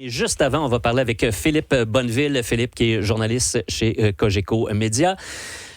Et juste avant, on va parler avec Philippe Bonneville. Philippe qui est journaliste chez Cogeco Média.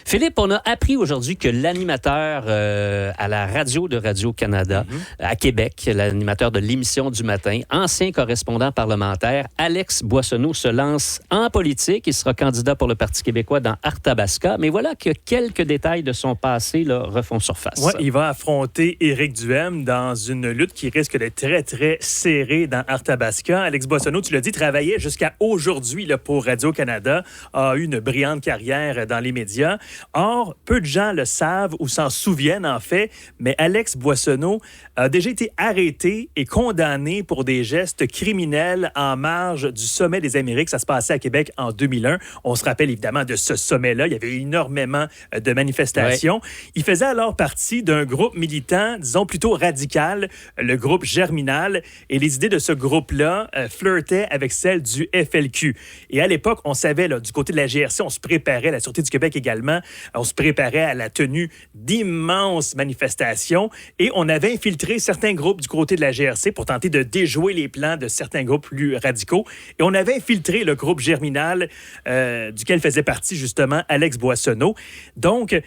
Philippe, on a appris aujourd'hui que l'animateur à la radio de Radio-Canada à Québec, l'animateur de l'émission du matin, ancien correspondant parlementaire, Alex Boissonneau, se lance en politique. Il sera candidat pour le Parti québécois dans Arthabasca. Mais voilà que quelques détails de son passé là, refont surface. Oui, il va affronter Éric Duhem dans une lutte qui risque d'être très, très serrée dans Arthabasca. Alex Boissonneau, tu l'as dit, travaillait jusqu'à aujourd'hui là, pour Radio-Canada, a eu une brillante carrière dans les médias. Or, peu de gens le savent ou s'en souviennent en fait, mais Alex Boissonneau a déjà été arrêté et condamné pour des gestes criminels en marge du Sommet des Amériques. Ça se passait à Québec en 2001. On se rappelle évidemment de ce sommet-là. Il y avait énormément de manifestations. Ouais. Il faisait alors partie d'un groupe militant, disons plutôt radical, le groupe Germinal. Et les idées de ce groupe-là flirtaient avec celles du FLQ. Et à l'époque, on savait, là, du côté de la GRC, on se préparait, la Sûreté du Québec également, on se préparait à la tenue d'immenses manifestations et on avait infiltré certains groupes du côté de la GRC pour tenter de déjouer les plans de certains groupes plus radicaux. Et on avait infiltré le groupe Germinal, duquel faisait partie justement Alex Boissonneau. Donc,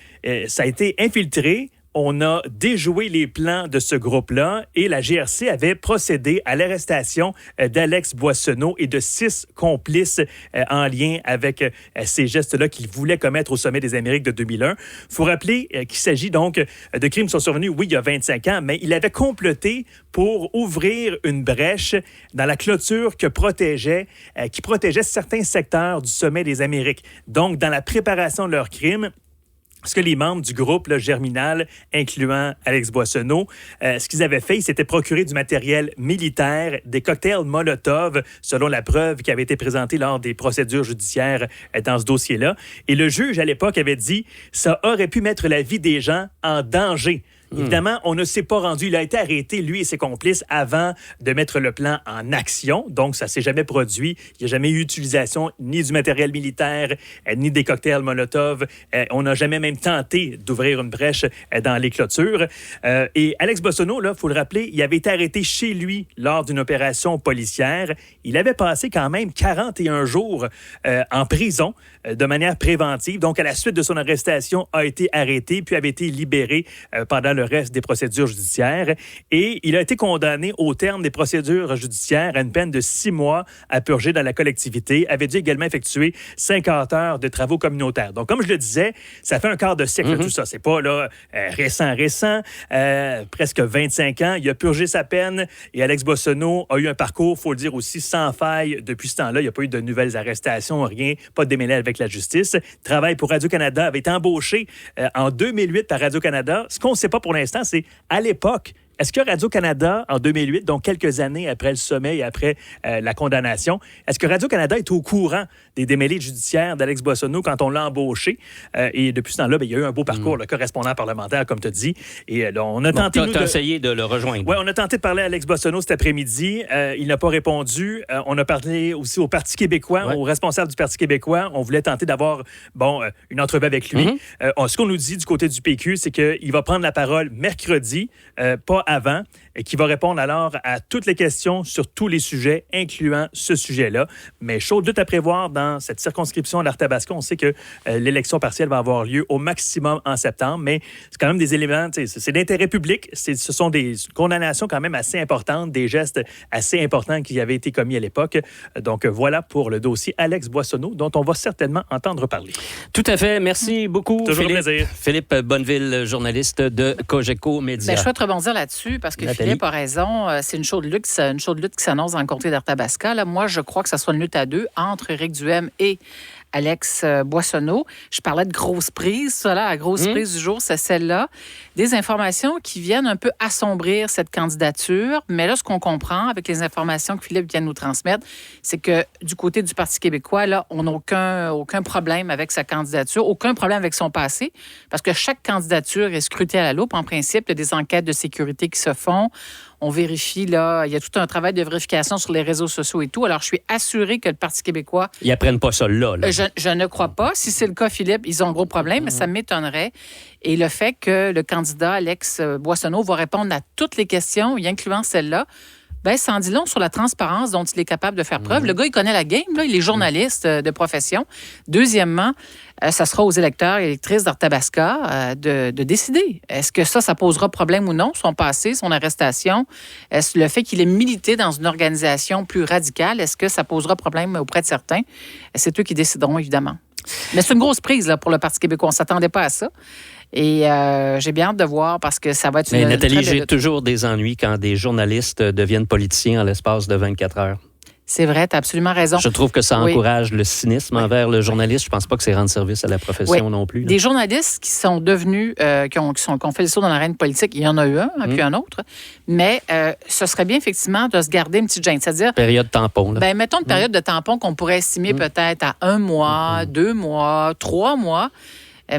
ça a été infiltré. On a déjoué les plans de ce groupe-là et la GRC avait procédé à l'arrestation d'Alex Boissonneau et de 6 complices en lien avec ces gestes-là qu'il voulait commettre au Sommet des Amériques de 2001. Il faut rappeler qu'il s'agit donc de crimes qui sont survenus, oui, il y a 25 ans, mais il avait comploté pour ouvrir une brèche dans la clôture qui protégeait certains secteurs du Sommet des Amériques. Donc, dans la préparation de leurs crimes, ce que les membres du groupe là, Germinal, incluant Alex Boissonneau, ce qu'ils avaient fait, ils s'étaient procuré du matériel militaire, des cocktails Molotov, selon la preuve qui avait été présentée lors des procédures judiciaires dans ce dossier-là. Et le juge, à l'époque, avait dit « ça aurait pu mettre la vie des gens en danger ». Évidemment, on ne s'est pas rendu. Il a été arrêté, lui et ses complices, avant de mettre le plan en action. Donc, ça ne s'est jamais produit. Il n'y a jamais eu utilisation ni du matériel militaire, ni des cocktails Molotov. On n'a jamais même tenté d'ouvrir une brèche dans les clôtures. Et Alex Boissonneau, il faut le rappeler, il avait été arrêté chez lui lors d'une opération policière. Il avait passé quand même 41 jours en prison de manière préventive. Donc, à la suite de son arrestation, a été arrêté puis avait été libéré pendant le reste des procédures judiciaires. Et il a été condamné au terme des procédures judiciaires à une peine de 6 mois à purger dans la collectivité. Avait dû également effectuer 50 heures de travaux communautaires. Donc, comme je le disais, ça fait un quart de siècle tout ça. C'est pas là récent. Presque 25 ans. Il a purgé sa peine et Alex Boissonneau a eu un parcours, il faut le dire aussi, sans faille depuis ce temps-là. Il n'y a pas eu de nouvelles arrestations, rien, pas de démêlés avec la justice. Il travaille pour Radio-Canada, avait été embauché en 2008 par Radio-Canada. Ce qu'on ne sait pas pour l'instant, c'est à l'époque, est-ce que Radio-Canada, en 2008, donc quelques années après le sommet et après la condamnation, est-ce que Radio-Canada est au courant des démêlés judiciaires d'Alex Boissonneau quand on l'a embauché? Et depuis ce temps-là, il y a eu un beau parcours, le correspondant parlementaire, comme tu as dit. Et là, on a tenté... Tu as essayé de le rejoindre. Oui, on a tenté de parler à Alex Boissonneau cet après-midi. Il n'a pas répondu. On a parlé aussi au Parti québécois, au responsable du Parti québécois. On voulait tenter d'avoir une entrevue avec lui. Ce qu'on nous dit du côté du PQ, c'est qu'il va prendre la parole mercredi, pas avant, et qui va répondre alors à toutes les questions sur tous les sujets, incluant ce sujet-là. Mais chaude lutte à prévoir dans cette circonscription d'Arthabasca. On sait que l'élection partielle va avoir lieu au maximum en septembre, mais c'est quand même des éléments, c'est d'intérêt public. Ce sont des condamnations quand même assez importantes, des gestes assez importants qui avaient été commis à l'époque. Donc voilà pour le dossier Alex Boissonneau, dont on va certainement entendre parler. Tout à fait. Merci beaucoup, toujours Philippe. Un plaisir. Philippe Bonneville, journaliste de Cogeco Média. Je souhaite rebondir là-dessus parce que Nathalie. Philippe a raison. C'est une chaude lutte qui s'annonce dans le comté d'Arthabasca. Là, moi, je crois que ça soit une lutte à deux entre Éric Duhem et Alex Boissonneau. Je parlais de grosse prise. Ça, là, la grosse prise du jour, c'est celle-là. Des informations qui viennent un peu assombrir cette candidature. Mais là, ce qu'on comprend avec les informations que Philippe vient de nous transmettre, c'est que du côté du Parti québécois, là, on n'a aucun problème avec sa candidature, aucun problème avec son passé, parce que chaque candidature est scrutée à la loupe. En principe, il y a des enquêtes de sécurité qui se font. On vérifie, là, il y a tout un travail de vérification sur les réseaux sociaux et tout. Alors, je suis assurée que le Parti québécois... Ils apprennent pas ça là. Je ne crois pas. Si c'est le cas, Philippe, ils ont un gros problème, mais ça m'étonnerait. Et le fait que le candidat Alex Boissonneau va répondre à toutes les questions, y incluant celle-là, ben, ça en dit long sur la transparence dont il est capable de faire preuve. Le gars, il connaît la game, là, il est journaliste de profession. Deuxièmement, ça sera aux électeurs et électrices d'Arthabasca de décider. Est-ce que ça posera problème ou non, son passé, son arrestation? Est-ce le fait qu'il ait milité dans une organisation plus radicale, est-ce que ça posera problème auprès de certains? C'est eux qui décideront, évidemment. Mais c'est une grosse prise là, pour le Parti québécois. On ne s'attendait pas à ça. Et j'ai bien hâte de voir parce que ça va être Mais Nathalie, j'ai toujours des ennuis quand des journalistes deviennent politiciens en l'espace de 24 heures. C'est vrai, tu as absolument raison. Je trouve que ça encourage le cynisme envers le journaliste. Je pense pas que c'est rendre service à la profession non plus. Là. Des journalistes qui sont devenus, qui ont fait le saut dans l'arène politique, il y en a eu un, puis un autre. Mais ce serait bien, effectivement, de se garder une petite gêne. C'est-à-dire... Période tampon. Là. Ben, mettons une période de tampon qu'on pourrait estimer peut-être à 1 mois, 2 mois, 3 mois.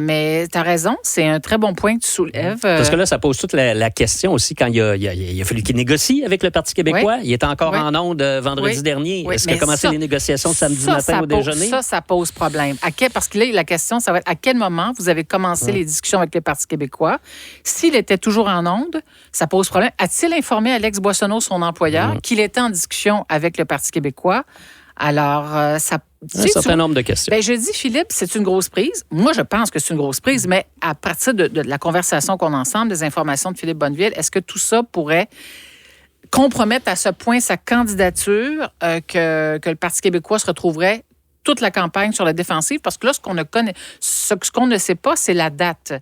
Mais tu as raison, c'est un très bon point que tu soulèves. Parce que là, ça pose toute la question aussi quand il a fallu qu'il négocie avec le Parti québécois. Oui. Il était encore en ondes vendredi dernier. Oui. Est-ce qu'il a commencé les négociations samedi matin au déjeuner? Ça pose problème. Parce que là, la question, ça va être à quel moment vous avez commencé les discussions avec le Parti québécois? S'il était toujours en ondes, ça pose problème. A-t-il informé Alex Boissonneau, son employeur, qu'il était en discussion avec le Parti québécois? Alors, ça... Un certain nombre de questions. Ben, je dis, Philippe, c'est une grosse prise. Moi, je pense que c'est une grosse prise, mais à partir de la conversation qu'on a ensemble, des informations de Philippe Bonneville, est-ce que tout ça pourrait compromettre à ce point sa candidature que le Parti québécois se retrouverait toute la campagne sur la défensive? Parce que là, ce qu'on ne sait pas, c'est la date.